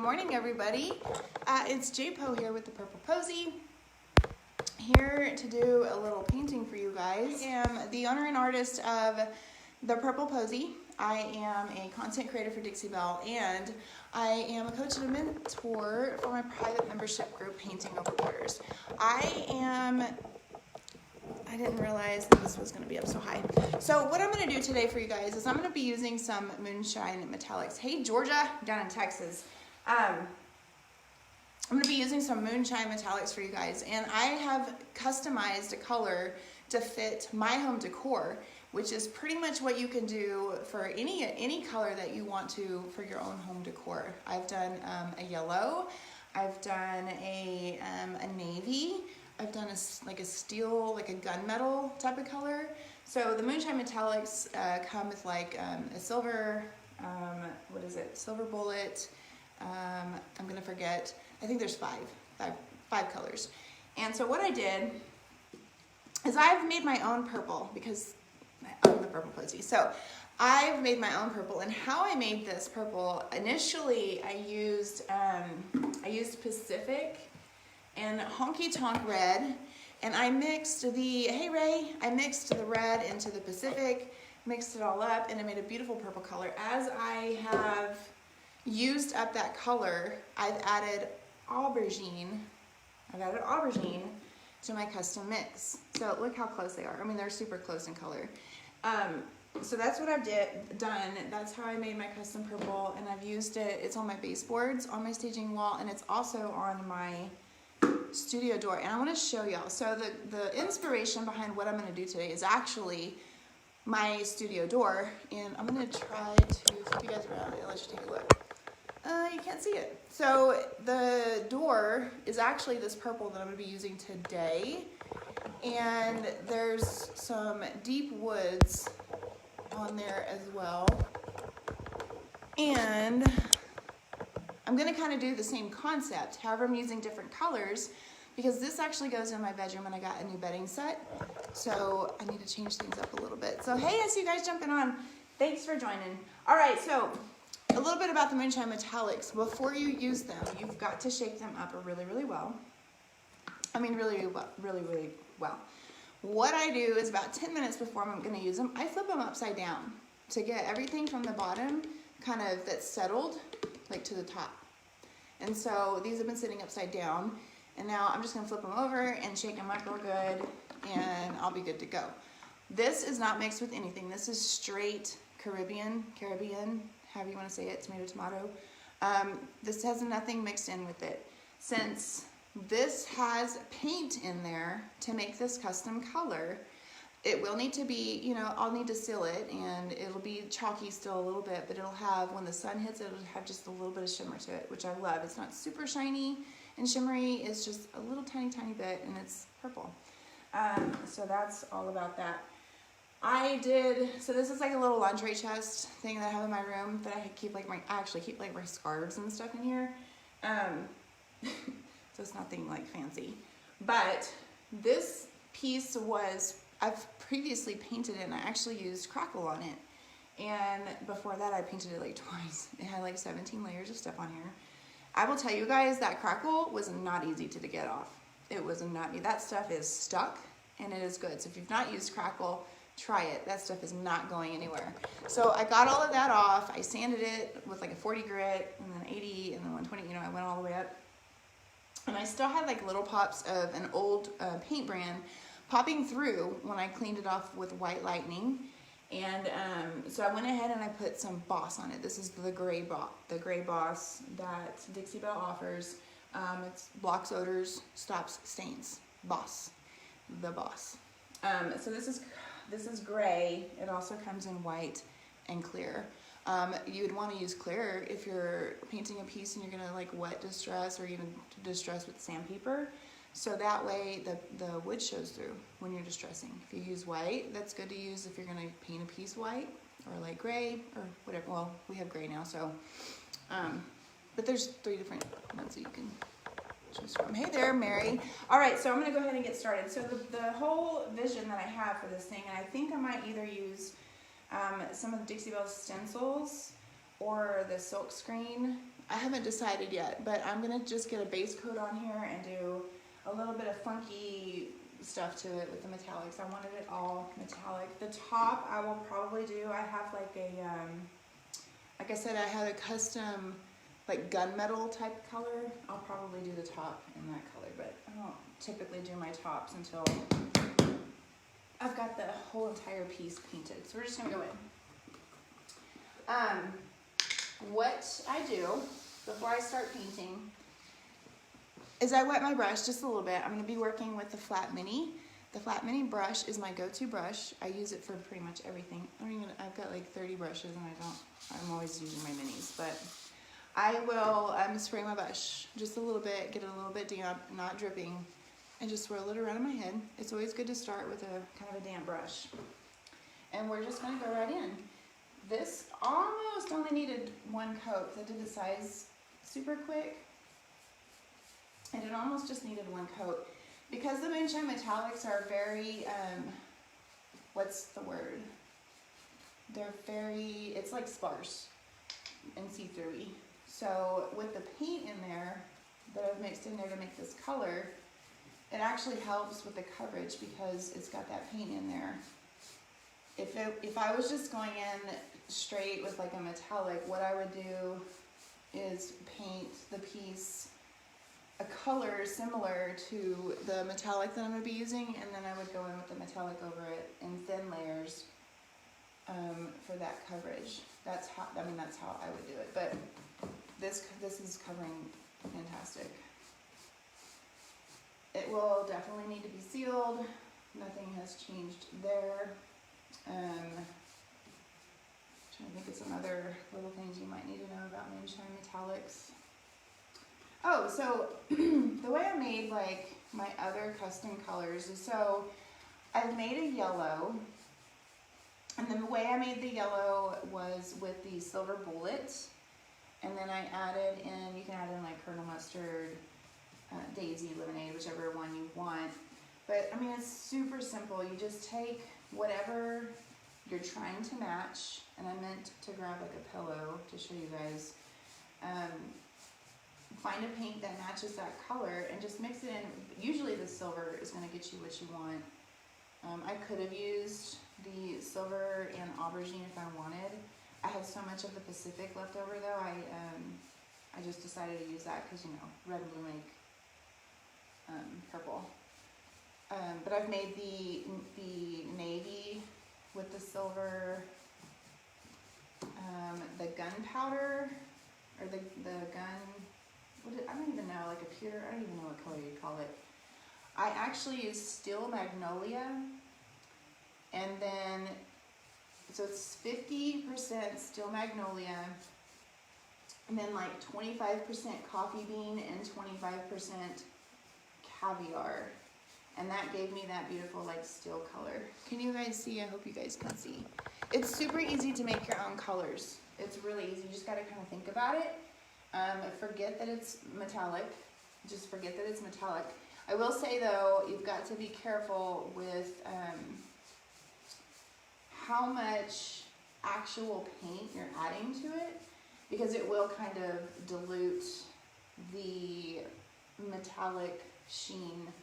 morning, everybody. It's JPo here with the Purple Posy, here to do a little painting for you guys. I am the owner and artist of the Purple Posy. I am a content creator for Dixie Belle, and I am a coach and a mentor for my private membership group, Painting Over Borders. I didn't realize that this was going to be up so high. So what I'm going to do today for you guys is I'm going to be using some Moonshine metallics. Hey, Georgia, down in Texas. I'm going to be using some Moonshine metallics for you guys, and I have customized a color to fit my home decor, which is pretty much what you can do for any color that you want to for your own home decor. I've done a yellow, I've done a navy, I've done a steel, like a gunmetal type of color. So the Moonshine metallics come with like a silver, silver bullet. I'm gonna forget. I think there's five colors. And so what I did is I've made my own purple because I'm the Purple Posy. So I've made my own purple, and how I made this purple, initially I used Pacific and Honky Tonk Red, and I mixed I mixed the red into the Pacific, mixed it all up, and I made a beautiful purple color. As I have used up that color, I've added aubergine to my custom mix. So look how close they are. I mean, they're super close in color. So that's what I've done. That's how I made my custom purple, and I've used it. It's on my baseboards, on my staging wall, and it's also on my studio door, and I want to show y'all. So the inspiration behind what I'm going to do today is actually my studio door, and I'm going to try to flip you guys around and let you take a look. You can't see it. So the door is actually this purple that I'm going to be using today, and there's some deep woods on there as well, and I'm going to kind of do the same concept. However, I'm using different colors because this actually goes in my bedroom, and I got a new bedding set. So I need to change things up a little bit. So hey, I see you guys jumping on. Thanks for joining. All right, so a little bit about the Moonshine metallics. Before you use them, you've got to shake them up really, really well. I mean, really, really well. What I do is about 10 minutes before I'm going to use them, I flip them upside down to get everything from the bottom kind of that's settled like to the top. And so these have been sitting upside down, and now I'm just gonna flip them over and shake them up real good, and I'll be good to go. This is not mixed with anything. This is straight Caribbean, however you want to say it, tomato. This has nothing mixed in with it. Since this has paint in there to make this custom color, it will need to be, I'll need to seal it, and it'll be chalky still a little bit, but it'll have, when the sun hits it, it'll have just a little bit of shimmer to it, which I love. It's not super shiny and shimmery, it's just a little tiny bit, and it's purple. So that's all about that. So this is like a little lingerie chest thing that I have in my room that I keep I actually keep my scarves and stuff in here. So it's nothing like fancy. But this piece I've previously painted it, and I actually used crackle on it. And before that, I painted it like twice. It had like 17 layers of stuff on here. I will tell you guys that crackle was not easy to get off. It was not easy. That stuff is stuck, and it is good. So if you've not used crackle, try it. That stuff is not going anywhere. So I got all of that off. I sanded it with like a 40 grit, and then 80, and then 120. I went all the way up. And I still had like little pops of an old paint brand popping through when I cleaned it off with White Lightning. And so I went ahead and I put some Boss on it. This is the gray Boss that Dixie Belle offers. It's blocks odors, stops stains. Boss, the Boss. So this is gray. It also comes in white and clear. You would want to use clear if you're painting a piece and you're gonna like wet distress or even distress with sandpaper. So that way the wood shows through when you're distressing. If you use white, that's good to use if you're gonna paint a piece white or light gray or whatever. Well, we have gray now, so, but there's 3 different ones that you can choose from. Hey there, Mary. All right, so I'm gonna go ahead and get started. So the whole vision that I have for this thing, and I think I might either use some of the Dixie Belle stencils or the silk screen I haven't decided yet, but I'm gonna just get a base coat on here and do a little bit of funky stuff to it with the metallics. I wanted it all metallic. The top I will probably do, I have like a, like I said, I had a custom like gunmetal type color. I'll probably do the top in that color, but I don't typically do my tops until I've got the whole entire piece painted. So we're just gonna go in. What I do before I start painting is I wet my brush just a little bit. I'm going to be working with the Flat Mini. The Flat Mini brush is my go-to brush. I use it for pretty much everything. I've got like 30 brushes and I'm always using my minis, but I will spray my brush just a little bit, get it a little bit damp, not dripping, and just swirl it around in my head. It's always good to start with a kind of a damp brush. And we're just going to go right in. This almost only needed one coat. I did the size super quick, and it almost just needed one coat. Because the Moonshine metallics are very, what's the word? They're very, it's like sparse and see-through-y. So with the paint in there that I've mixed in there to make this color, it actually helps with the coverage because it's got that paint in there. If I was just going in straight with like a metallic, what I would do is paint the piece a color similar to the metallic that I'm going to be using, and then I would go in with the metallic over it in thin layers for that coverage. That's how I would do it. But this is covering fantastic. It will definitely need to be sealed. Nothing has changed there. Trying to think of some other little things you might need to know about Moonshine metallics. Oh, so the way I made like my other custom colors is, so I've made a yellow, and then the way I made the yellow was with the silver bullet, and then I added in, you can add in like Colonel Mustard, Daisy, Lemonade, whichever one you want. But I mean, it's super simple. You just take whatever you're trying to match, and I meant to grab like a pillow to show you guys. Find a paint that matches that color and just mix it in. Usually the silver is going to get you what you want. I could have used the silver and aubergine if I wanted. I had so much of the Pacific left over though. I just decided to use that because, you know, red and blue make purple. But I've made the navy with the silver, the gunpowder, or the gun, I don't even know, like a pewter, I don't even know what color you call it. I actually use Steel Magnolia, and then, so it's 50% Steel Magnolia, and then like 25% coffee bean and 25% caviar. And that gave me that beautiful like steel color. Can you guys see? I hope you guys can see. It's super easy to make your own colors. It's really easy. You just gotta kind of think about it. Forget that it's metallic. Just forget that it's metallic. I will say though, you've got to be careful with how much actual paint you're adding to it, because it will kind of dilute the metallic sheen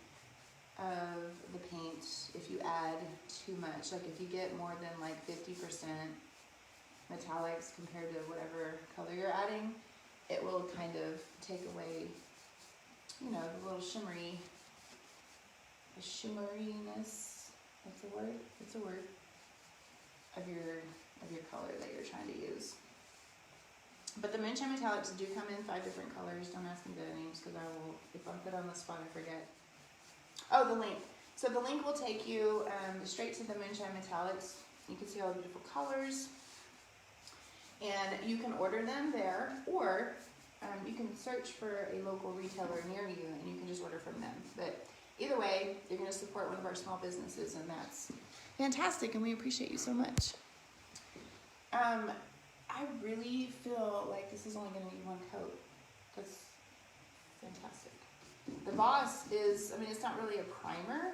of the paint if you add too much. Like if you get more than like 50% metallics compared to whatever color you're adding, it will kind of take away, you know, the little shimmeriness. That's a word? It's a word. Of your color that you're trying to use. But the Moonshine metallics do come in 5 different colors. Don't ask me the names because I will, if I'm put on the spot, I forget. Oh, the link. So the link will take you straight to the Moonshine metallics. You can see all the beautiful colors. And you can order them there, or you can search for a local retailer near you and you can just order from them. But either way, you're going to support one of our small businesses, and that's fantastic, and we appreciate you so much. I really feel like this is only going to be one coat. That's fantastic. The Boss is, I mean, it's not really a primer.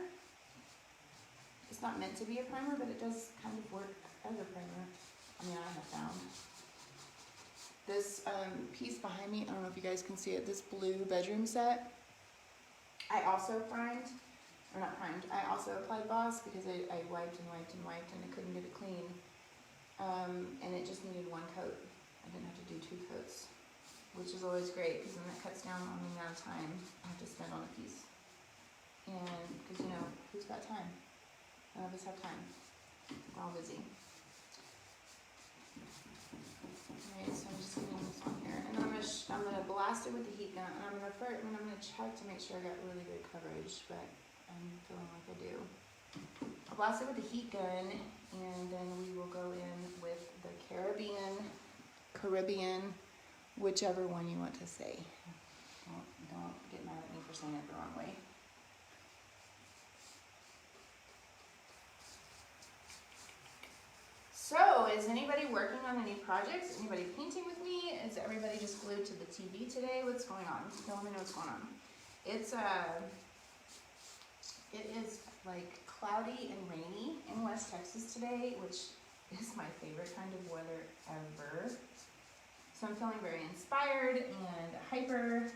It's not meant to be a primer, but it does kind of work as a primer. I mean, I have found. this piece behind me, I don't know if you guys can see it, this blue bedroom set, I also primed, or not primed, I also applied Boss because I wiped and wiped and wiped and I couldn't get it clean. And it just needed one coat. I didn't have to do 2 coats, which is always great because then that cuts down on the amount of time I have to spend on a piece. And because, you know, who's got time? None of us have time. We're all busy. Alright, so I'm just gonna use this on here, and then I'm gonna blast it with the heat gun, and I'm gonna check to make sure I got really good coverage, but I'm feeling like I do. I'll blast it with the heat gun, and then we will go in with the Caribbean, whichever one you want to say. Don't get mad at me for saying it the wrong way. So, is anybody working on any projects? Anybody painting with me? Is everybody just glued to the TV today? What's going on? Let me know what's going on. It is like cloudy and rainy in West Texas today, which is my favorite kind of weather ever. So I'm feeling very inspired and hyper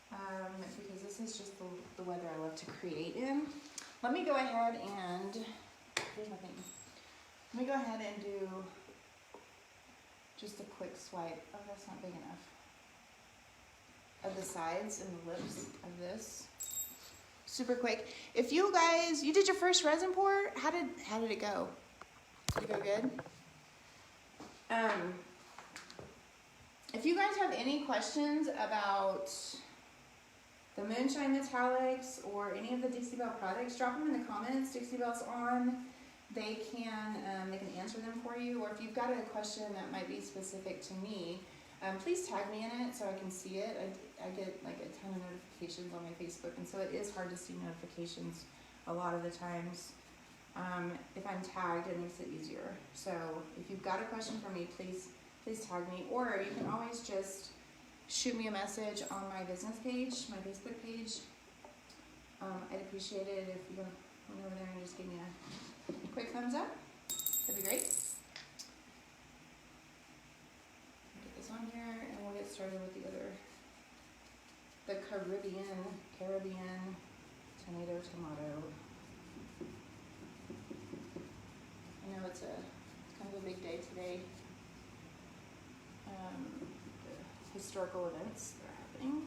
because this is just the weather I love to create in. Let me go ahead and, here's my thing. Let me go ahead and do just a quick swipe. Oh, that's not big enough. Of the sides and the lips of this. Super quick. If you guys, you did your first resin pour, how did it go? Did it go good? If you guys have any questions about the Moonshine Metallics or any of the Dixie Belle products, drop them in the comments. Dixie Belle's on. They can answer them for you, or if you've got a question that might be specific to me, please tag me in it so I can see it. I get like a ton of notifications on my Facebook, and so it is hard to see notifications a lot of the times. If I'm tagged, it makes it easier. So if you've got a question for me, please tag me, or you can always just shoot me a message on my business page, my Facebook page. I'd appreciate it if you went over there and just gave me a quick thumbs up. That'd be great. Get this on here, and we'll get started with the Caribbean tomato. I know it's kind of a big day today. The historical events that are happening.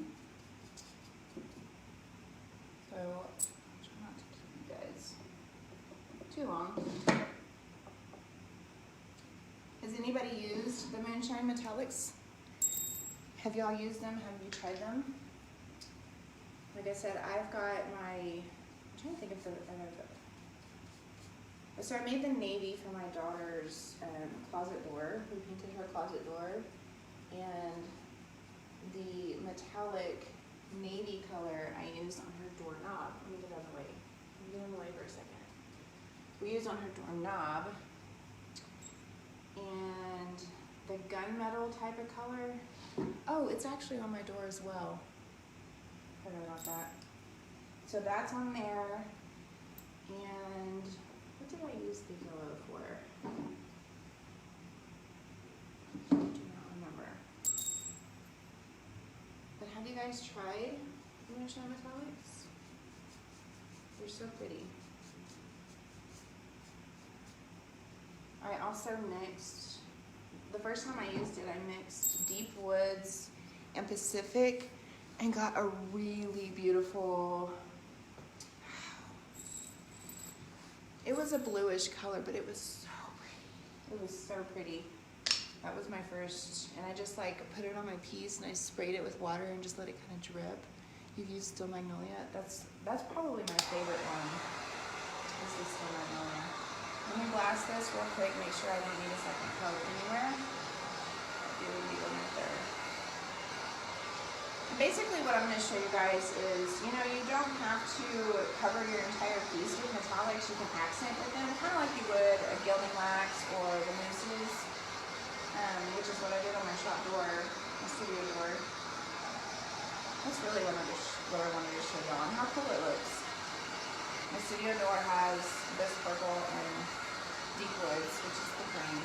So I'll try not to keep you guys too long. Has anybody used the Moonshine Metallics? Have y'all used them? Have you tried them? Like I said, I've got I'm trying to think of so I made the navy for my daughter's closet door. We painted her closet door, and the metallic navy color I used on her doorknob. Let me get out of the way. Let me get out of the way for a second. We used on her doorknob, and the gunmetal type of color. Oh, it's actually on my door as well. Forgot about that. So that's on there, and what did I use the yellow for? I do not remember. But have you guys tried the Moonshine Metallics? They're so pretty. I also mixed, the first time I used it, I mixed Deep Woods and Pacific and got a really beautiful, it was a bluish color, but it was so pretty. It was so pretty. That was my first, and I just like put it on my piece and I sprayed it with water and just let it kind of drip. You've used Still Magnolia? That's probably my favorite one, is the Still Magnolia. Let me blast this real quick, make sure I don't need a second coat anywhere. It would be one right there. Basically what I'm going to show you guys is, you know, you don't have to cover your entire piece with metallics. You can accent with them, kind of like you would a gilding wax or the mousses, which is what I did on my shop door, my studio door. That's really what I wanted to show y'all, and how cool it looks. My studio door has this purple and Deep Woods, which is the green.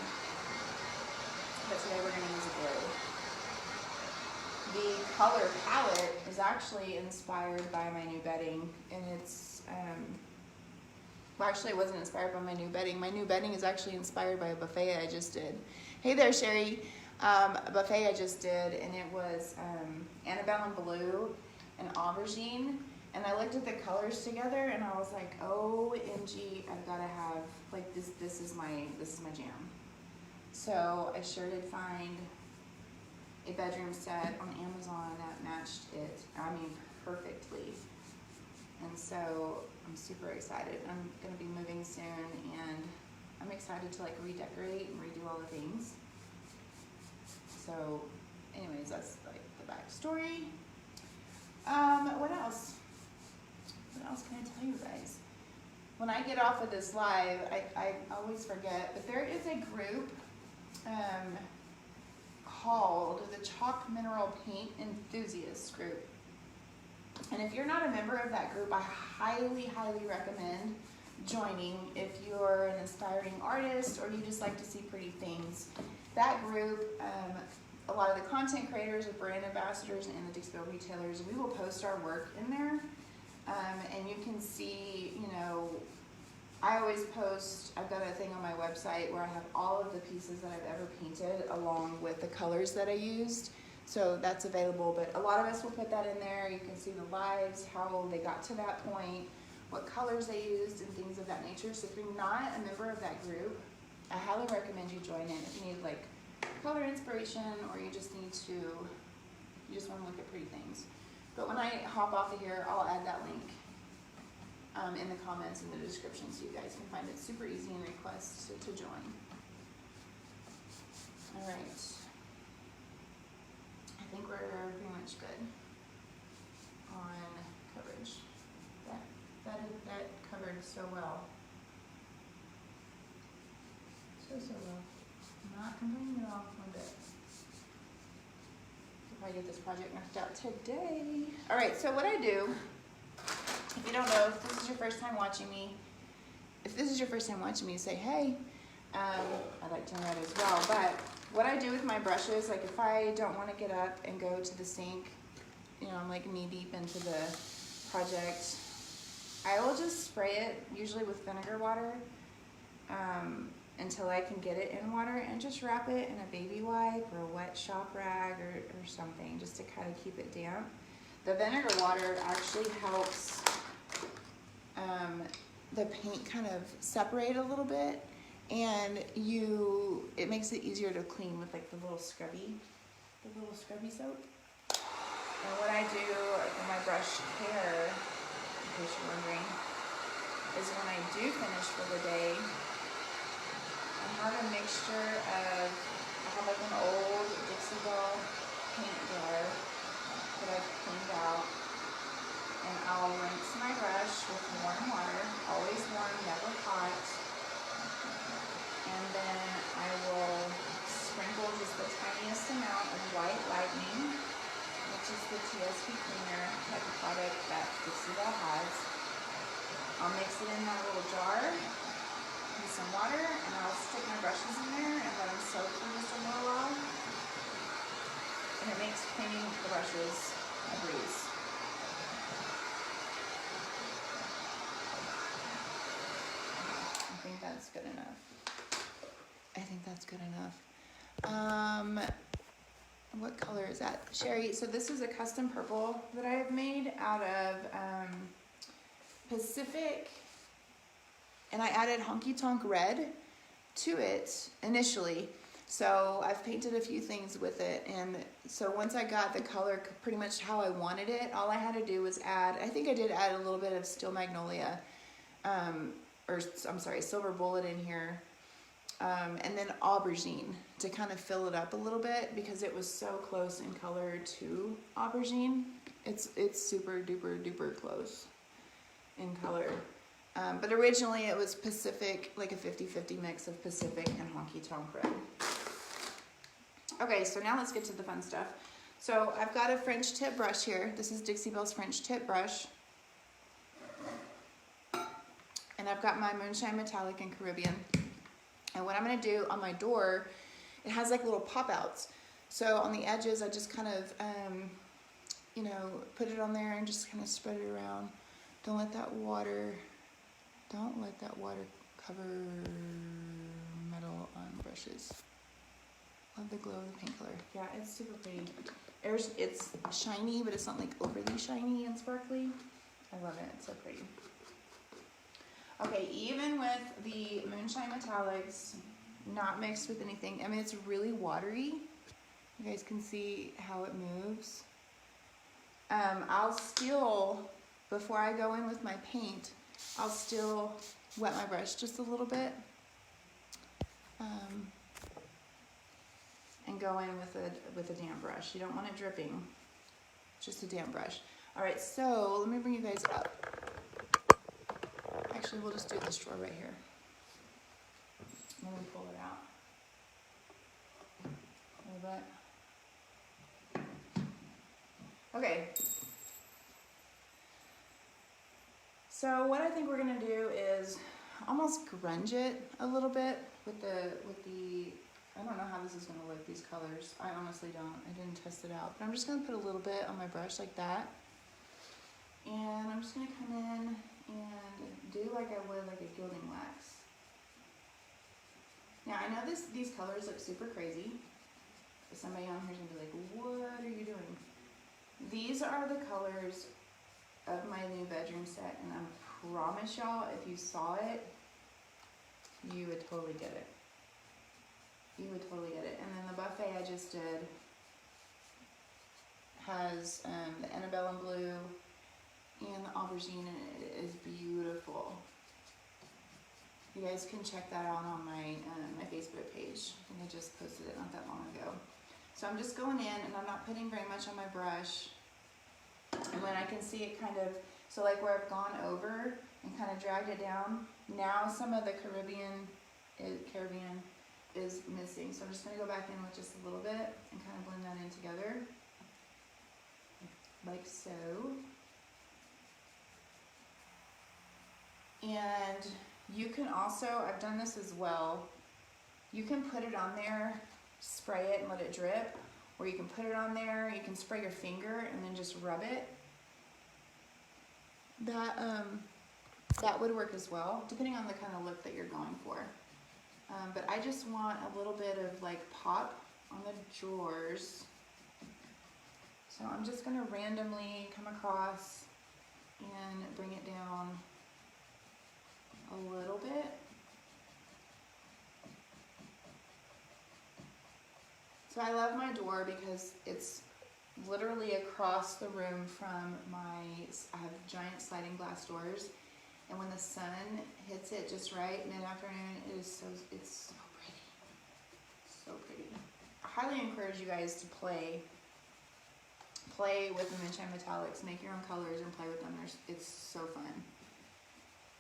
But today we're going to use a blue. color palette is actually inspired by my new bedding, and it's, well, actually it wasn't inspired by my new bedding. My new bedding is actually inspired by a buffet I just did. Hey there, Sherry. A buffet I just did, and it was Annabelle in blue and aubergine, and I looked at the colors together, and I was like, OMG, I've got to have, like, this is my jam. So I sure did find a bedroom set on Amazon that matched it, I mean, perfectly. And so I'm super excited. I'm gonna be moving soon, and I'm excited to like redecorate and redo all the things. So anyways, that's like the backstory. What else? What else can I tell you guys? When I get off of this live, I always forget, but there is a group called the Chalk Mineral Paint Enthusiasts Group. And if you're not a member of that group, I highly, highly recommend joining if you're an aspiring artist or you just like to see pretty things. That group, a lot of the content creators, of brand ambassadors, and the Dixie Belle retailers, we will post our work in there. And you can see, you know, I always post, I've got a thing on my website where I have all of the pieces that I've ever painted along with the colors that I used. So that's available, but a lot of us will put that in there. You can see the lives, how they got to that point, what colors they used, and things of that nature. So if you're not a member of that group, I highly recommend you join it. If you need like color inspiration, or you just need to, you just want to look at pretty things. But when I hop off of here, I'll add that link in the comments in the description so you guys can find it super easy and request to join. All right. I think we're pretty much good on coverage. That covered so well. So well. I'm not complaining at all one bit. If I get this project knocked out today. All right, so what I do, if you don't know, if this is your first time watching me, say, hey, I'd like to know that as well. But what I do with my brushes, like if I don't want to get up and go to the sink, you know, I'm like knee deep into the project, I will just spray it, usually with vinegar water, until I can get it in water, and just wrap it in a baby wipe or a wet shop rag or something, just to kind of keep it damp. The vinegar water actually helps the paint kind of separate a little bit, and it makes it easier to clean with like the little scrubby soap. And what I do for my brush care, in case you're wondering, is when I do finish for the day, I have a mixture of, I have like an old Dixie Belle paint jar that I've cleaned out, and I'll rinse my brush with warm water, always warm, never hot, and then I will sprinkle just the tiniest amount of White Lightning, which is the TSP cleaner type of product that Dixie Belle has. I'll mix it in that little jar with some water, and I'll stick my brushes in there and let them soak for just a little while. And it makes cleaning the brushes a breeze. I think that's good enough. What color is that? Sherry, so this is a custom purple that I have made out of Pacific, and I added Honky Tonk Red to it initially. So I've painted a few things with it, and so once I got the color pretty much how I wanted it, all I had to do was add, I think I did add a little bit of Steel Magnolia, Silver Bullet in here, and then Aubergine to kind of fill it up a little bit, because it was so close in color to Aubergine. It's super duper duper close in color. But originally it was Pacific, like a 50-50 mix of Pacific and Honky Tonk Red. Okay, so now let's get to the fun stuff. So I've got a French tip brush here. This is Dixie Belle's French tip brush. And I've got my Moonshine Metallic and Caribbean. And what I'm gonna do on my door, it has like little pop outs. So on the edges, I just kind of you know, put it on there and just kind of spread it around. Don't let that water cover metal on brushes. Love the glow of the paint color. Yeah, it's super pretty. It's shiny, but it's not like overly shiny and sparkly. I love it, it's so pretty. Okay, even with the Moonshine Metallics, not mixed with anything, I mean, it's really watery. You guys can see how it moves. I'll still, before I go in with my paint, I'll still wet my brush just a little bit. And go in with a damp brush. You don't want it dripping, just a damp brush. All right, so let me bring you guys up. Actually, we'll just do this drawer right here. Let me pull it out a little bit. Okay. So what I think we're gonna do is almost grunge it a little bit with the I don't know how this is gonna look, these colors. I honestly don't. I didn't test it out. But I'm just gonna put a little bit on my brush like that. And I'm just gonna come in and do like I would like a gilding wax. Now I know these colors look super crazy. Somebody on here is gonna be like, what are you doing? These are the colors of my new bedroom set, and I promise y'all, if you saw it, you would totally get it. You would totally get it. And then the buffet I just did has the antebellum blue and the aubergine, and it is beautiful. You guys can check that out on my my Facebook page. I think I just posted it not that long ago. So I'm just going in, and I'm not putting very much on my brush. And when I can see it kind of, so like where I've gone over and kind of dragged it down, now some of the Caribbean is missing. So I'm just gonna go back in with just a little bit and kind of blend that in together, like so. And you can also, I've done this as well, you can put it on there, spray it and let it drip, or you can put it on there, you can spray your finger and then just rub it. That would work as well, depending on the kind of look that you're going for. But I just want a little bit of like pop on the drawers. So I'm just gonna randomly come across and bring it down a little bit. So I love my door because it's literally across the room from I have giant sliding glass doors, and when the sun hits it just right mid-afternoon, it's so pretty. So pretty. I highly encourage you guys to play with the Moonshine Metallics, make your own colors and play with them. It's so fun.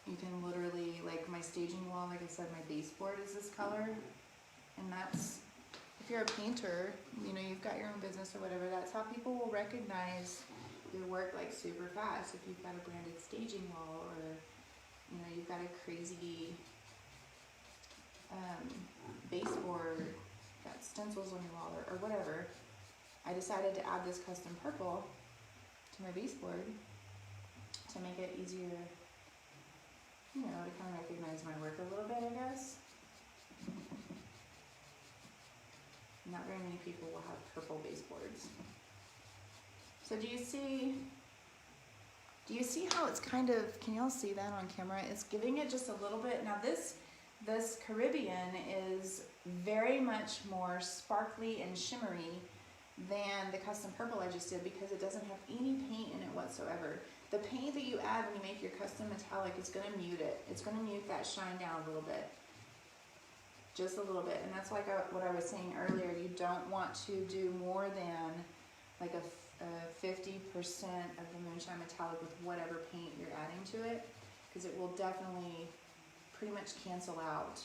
You can literally, like my staging wall, like I said, my baseboard is this color, and that's, if you're a painter, you know, you've got your own business or whatever, that's how people will recognize your work like super fast. If you've got a branded staging wall, or you know, you've got a crazy baseboard, got stencils on your wall, or whatever. I decided to add this custom purple to my baseboard to make it easier, you know, to kind of recognize my work a little bit, I guess. Not very many people will have purple baseboards. So do you see how it's kind of, can y'all see that on camera? It's giving it just a little bit. Now this Caribbean is very much more sparkly and shimmery than the custom purple I just did, because it doesn't have any paint in it whatsoever. The paint that you add when you make your custom metallic is gonna mute it. It's gonna mute that shine down a little bit. Just a little bit. And that's like what I was saying earlier. You don't want to do more than like a 50% of the Moonshine Metallic with whatever paint you're adding to it, because it will definitely pretty much cancel out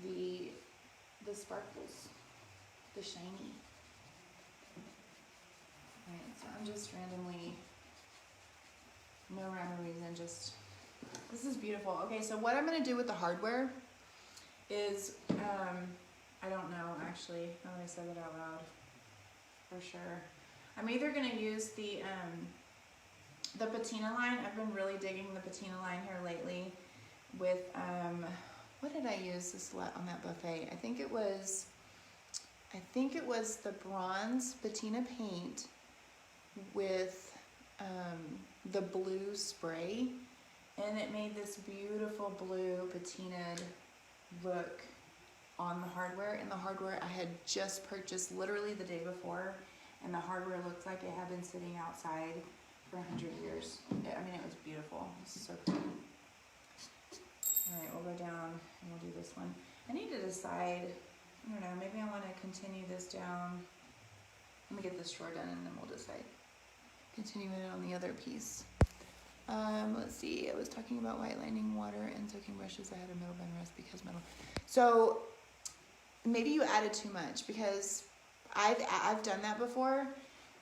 the sparkles, the shiny. Alright, so I'm just randomly, no rhyme or reason, just, this is beautiful. Okay, so what I'm going to do with the hardware is, I don't know actually, now that I said it out loud, for sure. I'm either gonna use the patina line. I've been really digging the patina line here lately with, what did I use this on that buffet? I think it was the bronze patina paint with the blue spray, and it made this beautiful blue patinaed look on the hardware. And the hardware I had just purchased literally the day before, and the hardware looked like it had been sitting outside for 100 years. I mean, it was beautiful. This is so pretty. All right, we'll go down and we'll do this one. I need to decide, I don't know, maybe I want to continue this down. Let me get this short done and then we'll decide. Continue it on the other piece. Let's see, I was talking about white lining, water, and soaking brushes. I had a middle bend rest because metal. So maybe you added too much, because I've done that before,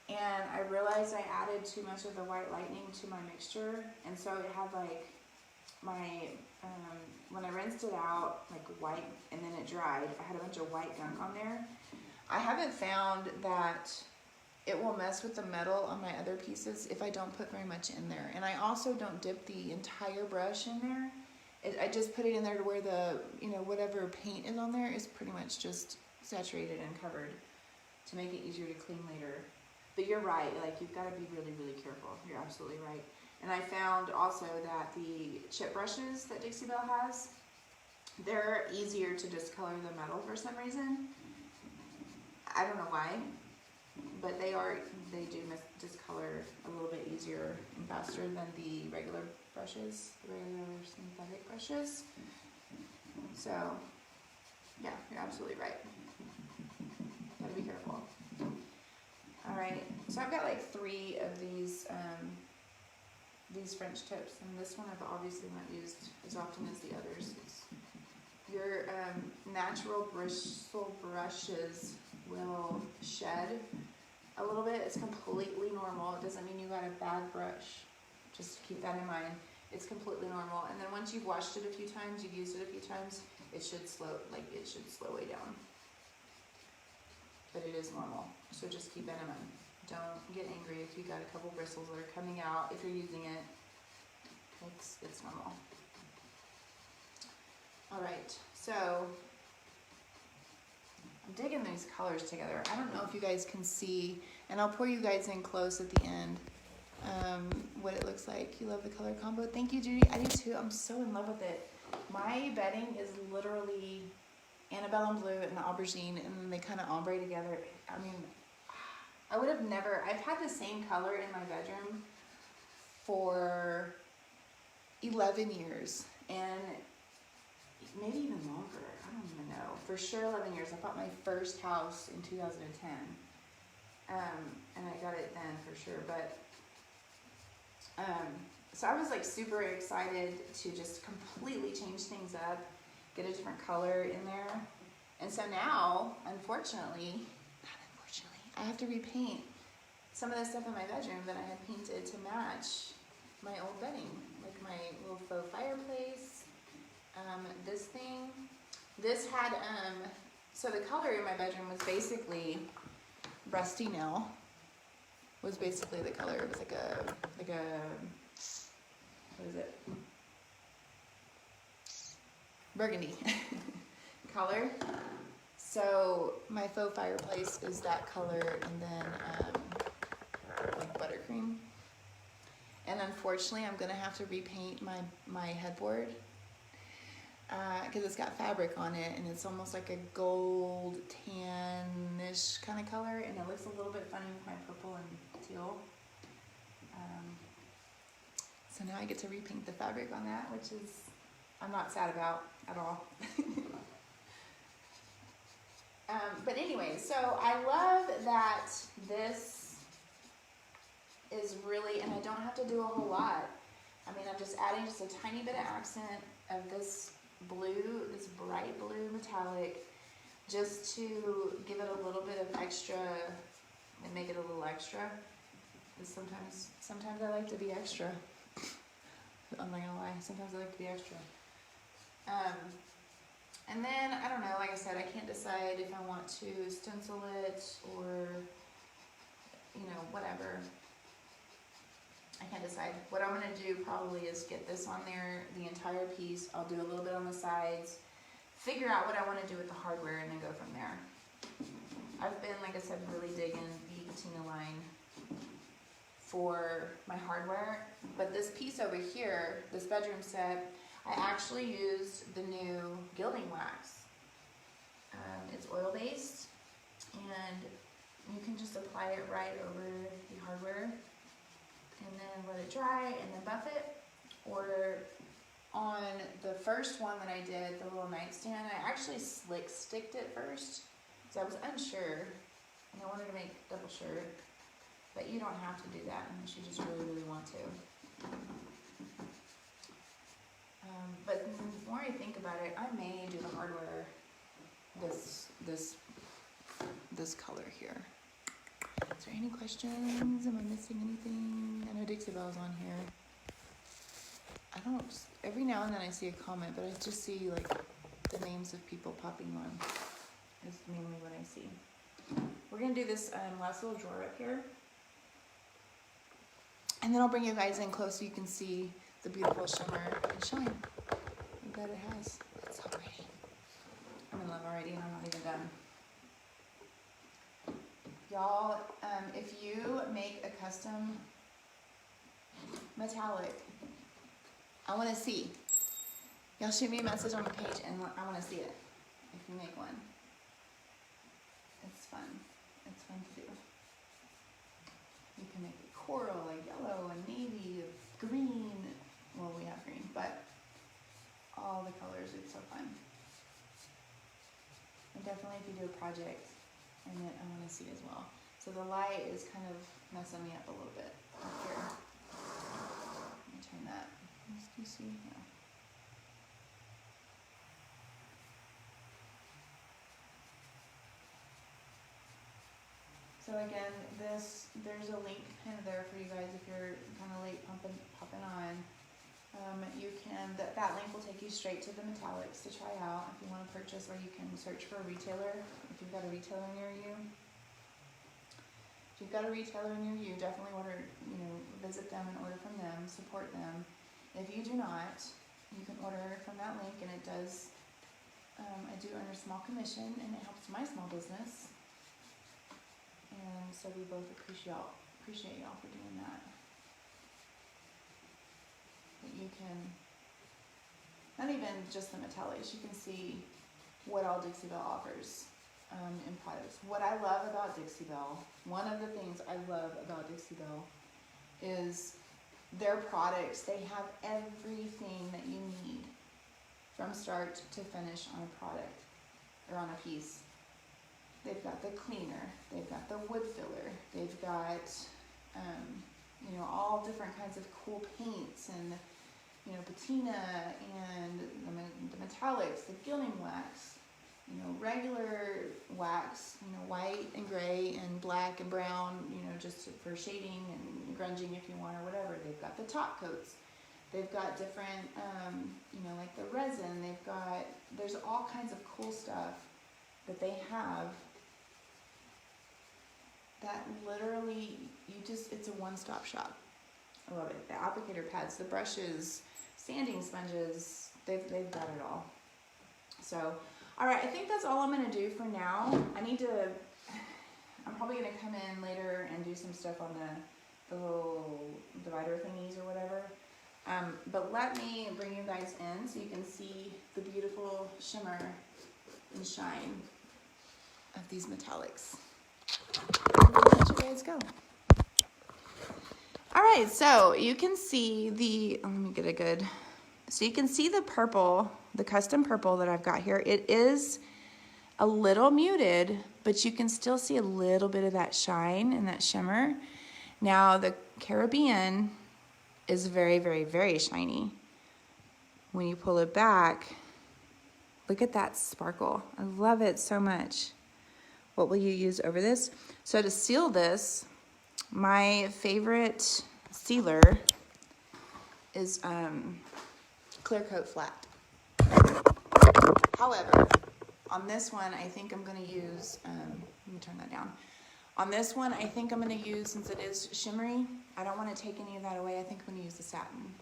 and I realized I added too much of the white lightning to my mixture, and so it had like my, when I rinsed it out, like white, and then it dried, I had a bunch of white gunk on there. I haven't found that it will mess with the metal on my other pieces if I don't put very much in there. And I also don't dip the entire brush in there. I just put it in there to where the, you know, whatever paint is on there is pretty much just saturated and covered to make it easier to clean later. But you're right, like you've got to be really, really careful. You're absolutely right. And I found also that the chip brushes that Dixie Belle has, they're easier to discolor the metal for some reason. I don't know why, but they do discolor a little bit easier and faster than the regular brushes, the regular synthetic brushes. So, yeah, you're absolutely right. Gotta be careful. All right, so I've got like 3 of these French tips, and this one I've obviously not used as often as the others. Your natural bristle brushes will shed a little bit. It's completely normal. It doesn't mean you got a bad brush. Just keep that in mind. It's completely normal. And then once you've washed it a few times, you've used it a few times, it should slow way down. But it is normal. So just keep that in mind. Don't get angry if you got a couple bristles that are coming out. If you're using it, it's normal. All right, so I'm digging these colors together. I don't know if you guys can see, and I'll pour you guys in close at the end, what it looks like. You love the color combo. Thank you, Judy. I do too. I'm so in love with it. My bedding is literally antebellum blue and aubergine, and then they kind of ombre together. I mean, I would have never, I've had the same color in my bedroom for 11 years, and maybe even longer. I don't even know. For sure 11 years. I bought my first house in 2010. And I got it then for sure. But, so I was like super excited to just completely change things up, get a different color in there. And so now, unfortunately, I have to repaint some of the stuff in my bedroom that I had painted to match my old bedding. Like my little faux fireplace. This thing, this had, so the color in my bedroom was basically rusty nail, was basically the color. It was like a, what is it? Burgundy color. So my faux fireplace is that color, and then like buttercream. And unfortunately, I'm gonna have to repaint my headboard. Because it's got fabric on it, and it's almost like a gold tannish kind of color, and it looks a little bit funny with my purple and teal. So now I get to repaint the fabric on that, which is I'm not sad about at all. But anyway, so I love that this is really, and I don't have to do a whole lot. I mean, I'm just adding just a tiny bit of accent of this blue, this bright blue metallic, just to give it a little bit of extra and make it a little extra. Because sometimes I like to be extra. I'm not gonna lie, sometimes I like to be extra. And then, I don't know, like I said, I can't decide if I want to stencil it or you know, whatever. I can't decide. What I'm going to do probably is get this on there, the entire piece. I'll do a little bit on the sides, figure out what I want to do with the hardware, and then go from there. I've been, like I said, really digging the patina line for my hardware. But this piece over here, this bedroom set, I actually used the new gilding wax. It's oil-based, and you can just apply it right over the hardware and then let it dry and then buff it. Or on the first one that I did, the little nightstand, I actually slick sticked it first because I was unsure and I wanted to make double sure, but you don't have to do that unless you just really want to. But the more I think about it, I may do the hardware this color here. Is there any questions? Am I missing anything? I know Dixie Belle's on here. I don't, every now and then I see a comment, but I just see like the names of people popping on. Is mainly what I see. We're gonna do this last little drawer up here. And then I'll bring you guys in close so you can see the beautiful shimmer and shine that it has. It's so pretty. I'm in love already and I'm not even done. Y'all, if you make a custom metallic, I want to see. Y'all shoot me a message on the page and I want to see it. If you make one. It's fun. It's fun to do. You can make a coral, a yellow, a navy, a green. Well, we have green, but all the colors, it's so fun. And definitely if you do a project, and then I want to see as well. So the light is kind of messing me up a little bit up here. Let me turn that. Do you see? Yeah. So again, there's a link kind of there for you guys if you're kind of late popping on. You can, that link will take you straight to the metallics to try out if you want to purchase, or you can search for a retailer if you've got a retailer near you. If you've got a retailer near you, definitely order, visit them and order from them, support them. If you do not, you can order from that link, and it does, I do earn a small commission, and it helps my small business. And so we both appreciate y'all for doing that. But you can, not even just the metallics, you can see what all Dixie Belle offers in products. What I love about Dixie Belle, one of the things I love about Dixie Belle is their products. They have everything that you need from start to finish on a product or on a piece. They've got the cleaner, they've got the wood filler, they've got, all different kinds of cool paints and, patina and the metallics, the gilding wax, regular wax, white and gray and black and brown, just for shading and grunging if you want or whatever. They've got the top coats. They've got different, like the resin. There's all kinds of cool stuff that they have that literally, it's a one-stop shop. I love it. The applicator pads, the brushes, sanding sponges, they've got it all. So, all right, I think that's all I'm gonna do for now. I'm probably gonna come in later and do some stuff on the little divider thingies or whatever. But let me bring you guys in so you can see the beautiful shimmer and shine of these metallics. Let you guys go. All right, so you can see let me get a good, so you can see the purple, the custom purple that I've got here. It is a little muted, but you can still see a little bit of that shine and that shimmer. Now the Caribbean is very, very, very shiny. When you pull it back, look at that sparkle. I love it so much. What will you use over this? So to seal this, my favorite sealer is Clear Coat Flat. However, on this one, I think I'm going to use, let me turn that down. On this one, I think I'm gonna use, since it is shimmery, I don't wanna take any of that away. I think I'm gonna use the satin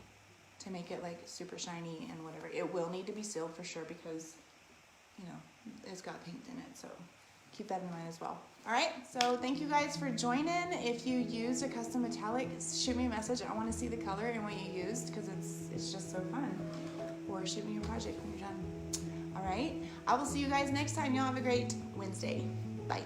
to make it like super shiny and whatever. It will need to be sealed for sure because, you know, it's got paint in it, so keep that in mind as well. All right, so thank you guys for joining. If you used a custom metallic, shoot me a message. I wanna see the color and what you used because it's just so fun. Or shoot me your project when you're done. All right, I will see you guys next time. Y'all have a great Wednesday. Bye.